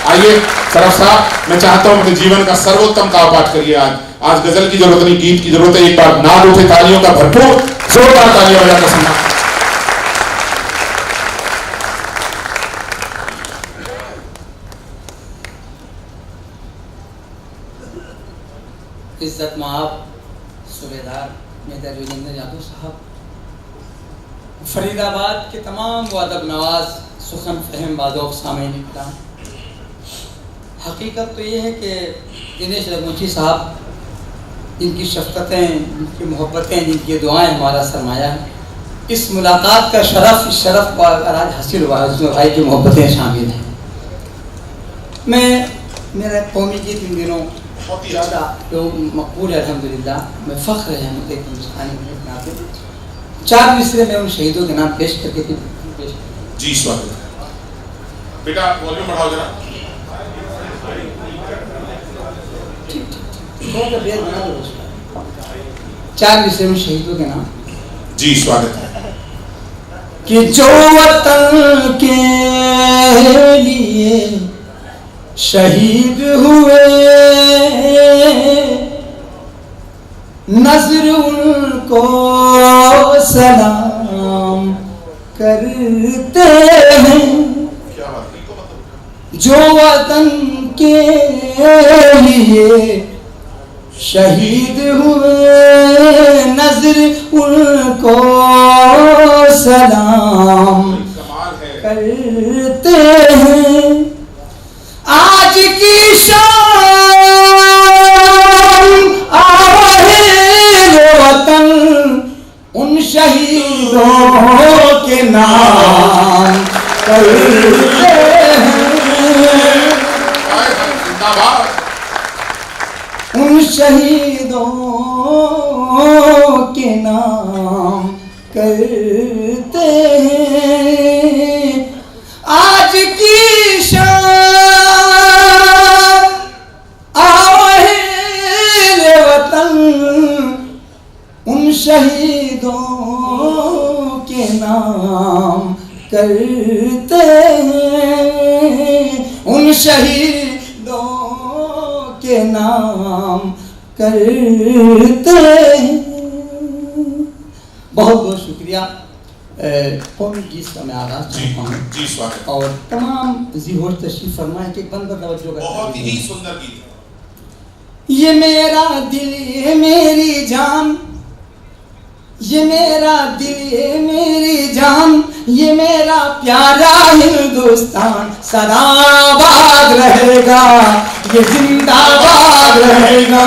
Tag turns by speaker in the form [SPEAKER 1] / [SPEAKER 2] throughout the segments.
[SPEAKER 1] आइए सरफ साहब, मैं चाहता हूं अपने जीवन का सर्वोत्तम काव्य पाठ करिए। आज गजल की जरूरत नहीं, गीत की जरूरत है। एक बार नाद उठे तालियों का भरपूर जोरदार तालियां बजाकर सुना।
[SPEAKER 2] इज्जत माब सूबेदार मेजर विजेंद्र यादव साहब, फरीदाबाद के तमाम अदब नवाज सुखन फहम बादोक सामईन इकराम, हकीकत तो ये है कि दिनेश रघुवंशी साहब, जिनकी शफ़क़तें, जिनकी मोहब्बतें, जिनकी दुआएं हमारा सरमाया है, इस मुलाकात का शरफ़, इस शरफ़ पर आज हासिल हुआ उसमें भाई की मोहब्बतें शामिल हैं। मेरा कौमी गीत इन दिनों बहुत ज़्यादा जो मकबूल है अल्हम्दुलिल्लाह, मैं फ़ख्र है मुझे हिंदुस्तानी होने के नाते। 4 मिसरे में उन शहीदों के नाम पेश करके पेश
[SPEAKER 1] जी स्वागत है। बेटा वॉल्यूम बढ़ाओ जरा।
[SPEAKER 2] बना दो उसका। 4 मिसरे में शहीदों के नाम।
[SPEAKER 1] जी स्वागत है।
[SPEAKER 2] कि जो वतन के लिए शहीद हुए, नज़र उनको सलाम करते हैं। जो वतन के लिए शहीद हुए, नज़र उनको सलाम करते हैं। आज की शाम आवाज़े वतन उन शहीदों के नाम करते हैं। उन शहीदों के नाम करते हैं। आज की शाम आवाज़े वतन उन शहीदों के नाम करते हैं। उन शहीदों के नाम करते हैं। बहुत बहुत शुक्रिया। कौमी गीत का मैं आगाज चाहता हूँ और तमाम ज़ीहोर तशरीफ फरमाएं कि बंद तवज्जो का
[SPEAKER 1] बहुत ही सुंदर गीत है।
[SPEAKER 2] ये मेरा दिल, ये मेरी जान, ये मेरा दिल, ये मेरी जान, ये मेरा प्यारा हिंदुस्तान सदाबाद रहेगा, ये जिंदाबाद रहेगा।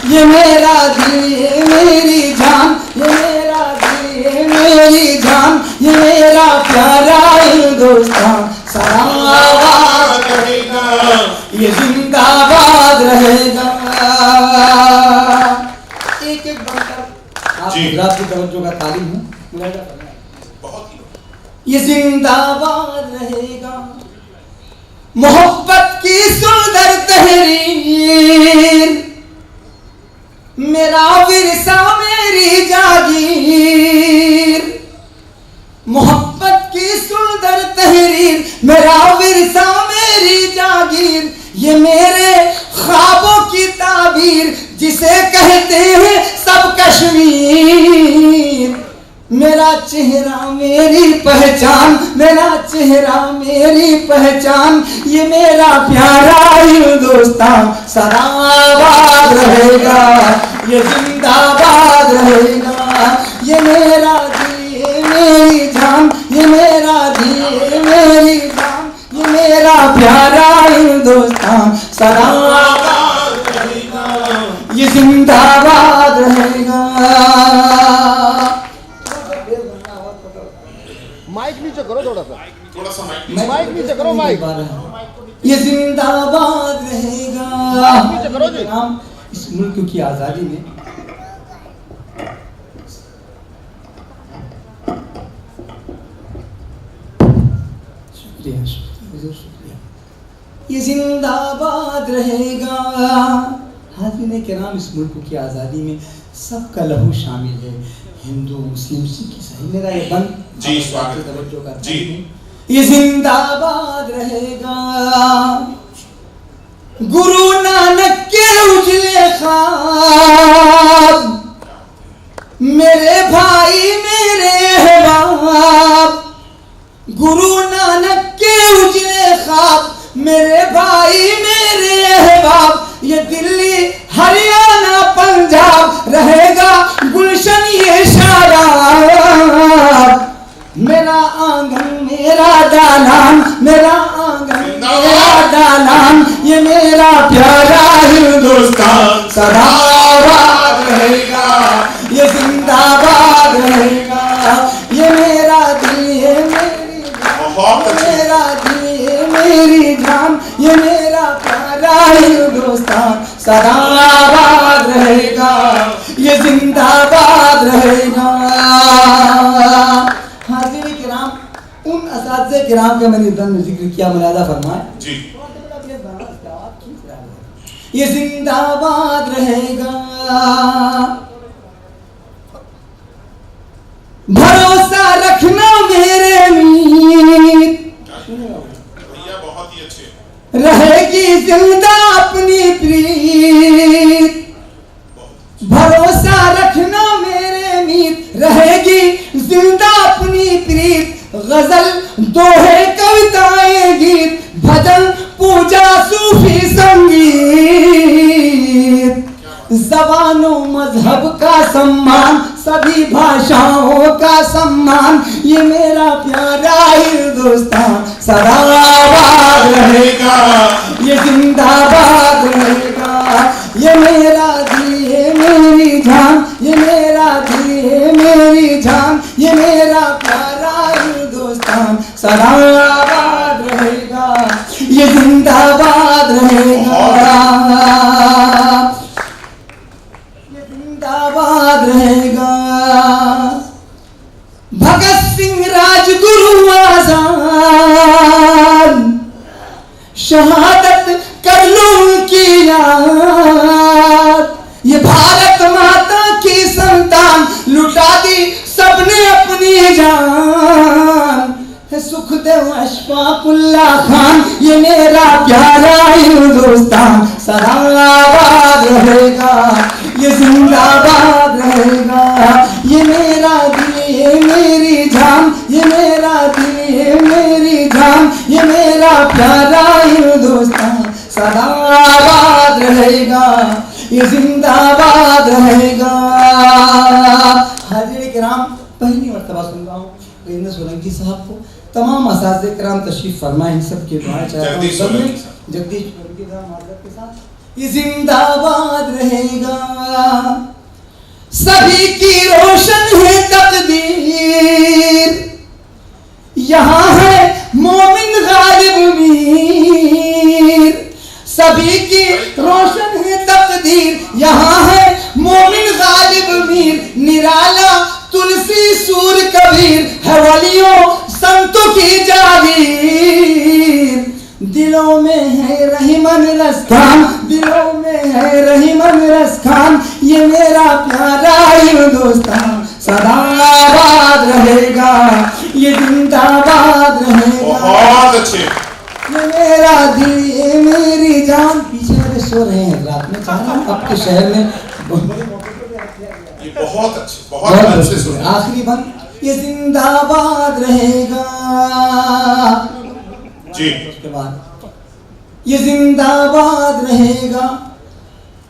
[SPEAKER 2] ये मेरा दिल, ये मेरी जान, ये मेरा दिल, ये मेरी जान, ये मेरा प्यारा हिंदुस्तान सदाबाद रहेगा, ये जिंदाबाद रहेगा। एक एक बनकर आप की तवज्जो का तालीम है। ये जिंदाबाद रहेगा, मोहब्बत की सुंदर तहरीर, मेरा विरसा मेरी जागीर। मोहब्बत की सुंदर तहरीर, मेरा विरसा मेरी जागीर। ये मेरे ख्वाबों की ताबीर, जिसे कहते हैं सब कश्मीर। मेरा चेहरा मेरी पहचान, मेरा चेहरा मेरी पहचान। ये मेरा प्यारा हिंदुस्तान सदाबाद रहेगा, ये जिंदाबाद रहेगा। ये मेरा दिल, ये मेरी जान, ये मेरा दिल, ये मेरी जान, ये मेरा प्यारा हिंदुस्तान सदाबाद रहेगा, ये जिंदाबाद रहेगा।
[SPEAKER 3] माइक नीचे करो थोड़ा सा
[SPEAKER 1] माइक
[SPEAKER 3] नीचे करो माइक।
[SPEAKER 2] ये जिंदाबाद रहेगा।
[SPEAKER 3] नीचे करो जी।
[SPEAKER 2] हम इस मुल्क की आज़ादी में शुक्रिया, शुक्रिया। ये जिंदाबाद रहेगा। हाज़िरीन किराम, इस मुल्क की आज़ादी में सबका लहू शामिल है, हिंदू मुस्लिम सिख ईसाई। मेरा ये बंद
[SPEAKER 1] जी स्वागत
[SPEAKER 2] तवज्जो का
[SPEAKER 1] जी।
[SPEAKER 2] ये जिंदाबाद रहेगा। गुरु नानक के उजले ख्वाब, मेरे भाई मेरे अहबाब। गुरु नानक के उजले ख्वाब, मेरे भाई मेरे अहबाब। ये दिल्ली हरियाणा पंजाब रहेगा गुलशन ये शादाब। मेरा आंगन मेरा दालान, मेरा आंगन मेरा दालान, ये मेरा प्यारा हिंदुस्तान सदाबाद रहेगा, ये जिंदाबाद रहेगा। ये मेरा दिल ये मेरी जान, मेरा दिल ये मेरी जान, ये मेरा प्यारा हिंदुस्तान सदाबाद रहेगा, ये जिंदाबाद रहेगा। हाज़िर किराम, उन असातिज़े किराम का मैंने जिक्र किया, मुलाज़ा फरमाए जी। ये जिंदाबाद रहेगा, भरोसा रखना मेरे मीर,
[SPEAKER 1] भैया बहुत ही अच्छे,
[SPEAKER 2] रहेगी जिंदा अपनी प्रीत। भरोसा रखना मेरे मीर, रहेगी जिंदा अपनी प्रीत। गजल दोहे कविताएं गीत, भजन पूजा सूफी संगीत। ज़बानों मजहब का सम्मान, सभी भाषाओं का सम्मान, ये मेरा प्यारा हिंदुस्तान सदाबाद रहेगा, ये जिंदाबाद रहेगा। ये मेरा दिल ये मेरी जान, ये मेरा दिल ये मेरी जान, ये मेरा प्यारा हिंदुस्तान सदाबाद रहेगा, ये जिंदाबाद रहेगा, ये जिंदाबाद रहेगा। भगत सिंह राजगुरु आजाद, शहादत कर लो उनकी याद। ये भारत माता की संतान, लुटा दी सबने अपनी जान। सुखदेव अशफाकुल्लाह खान, ये मेरा प्यारा हिंदुस्तान सदाबाद रहेगा, ये जिंदाबाद रहेगा। ये मेरा दिल ये मेरी जान, ये मेरा दिल ये मेरी जान, ये मेरा प्यारा हिंदुस्तान सदाबाद रहेगा, ये जिंदाबाद रहेगा। हाज़िर किराम, पहली मर्तबा सुन रहा हूँ रवींद्र सोलंकी साहब को, तमाम असातिज़े किराम तशरीफ फरमाए, इन सब के दुआएं चाहता हूँ जगदीश सोलंकी साहब माजरत के साथ। ये जिंदाबाद रहेगा, सभी की रोशन है तकदीर। यहाँ है मोमिन गालिब मीर, सभी की रोशन है तकदीर। यहाँ है मोमिन गालिब मीर, निराला तुलसी सूर कबीर, है वलियों संतों की जागीर। दिलों में है रहीमन रसखान, दिलों में है रहीमन रसखान, ये मेरा प्यारा हिंदुस्तान सदाबाद रहेगा, ये जिंदाबाद रहेगा।
[SPEAKER 1] बहुत अच्छे,
[SPEAKER 2] ये मेरा दिल ये मेरी जान। पीछे वाले सो रहे हैं रात में, चाहे आपके शहर में
[SPEAKER 1] ये बहुत अच्छे, बहुत अच्छे सुने।
[SPEAKER 2] आखिरी बंद, ये जिंदाबाद रहेगा
[SPEAKER 1] जी।
[SPEAKER 2] उसके बाद ये जिंदाबाद रहेगा,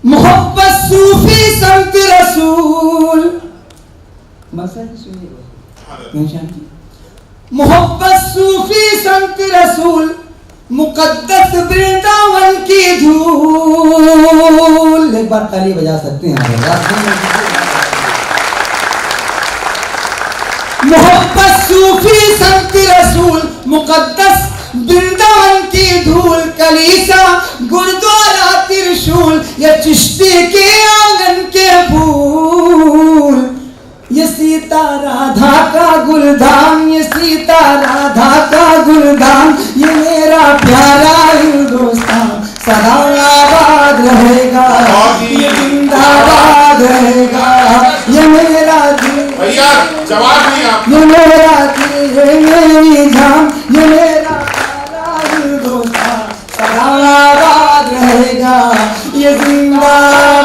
[SPEAKER 2] मोहब्बत सूफी संत रसूल। मोहब्बत सूफी संत रसूल, मुकद्दस वृंदावन की धूल। एक बार ताली बजा सकते हैं मोहब्बत सूफी संत रसूल, मुकद्दस वृंदावन की धूल। कलीसा गुरुद्वारा त्रिशूल, ये चिश्ती के आंगन के फूल। ये सीता राधा का गुलदान, ये सीता राधा का गुलदान, ये मेरा प्यारा हिंदुस्तान सदाबाद रहेगा, ये जिंदाबाद रहेगा। ये मेरा दिल
[SPEAKER 1] भैया जवाब नहीं आप,
[SPEAKER 2] ये मेरा दिल ये मेरी जान, ये मेरा प्यारा हिंदुस्तान सदाबाद रहेगा। रहेगा, ये जिंदाबाद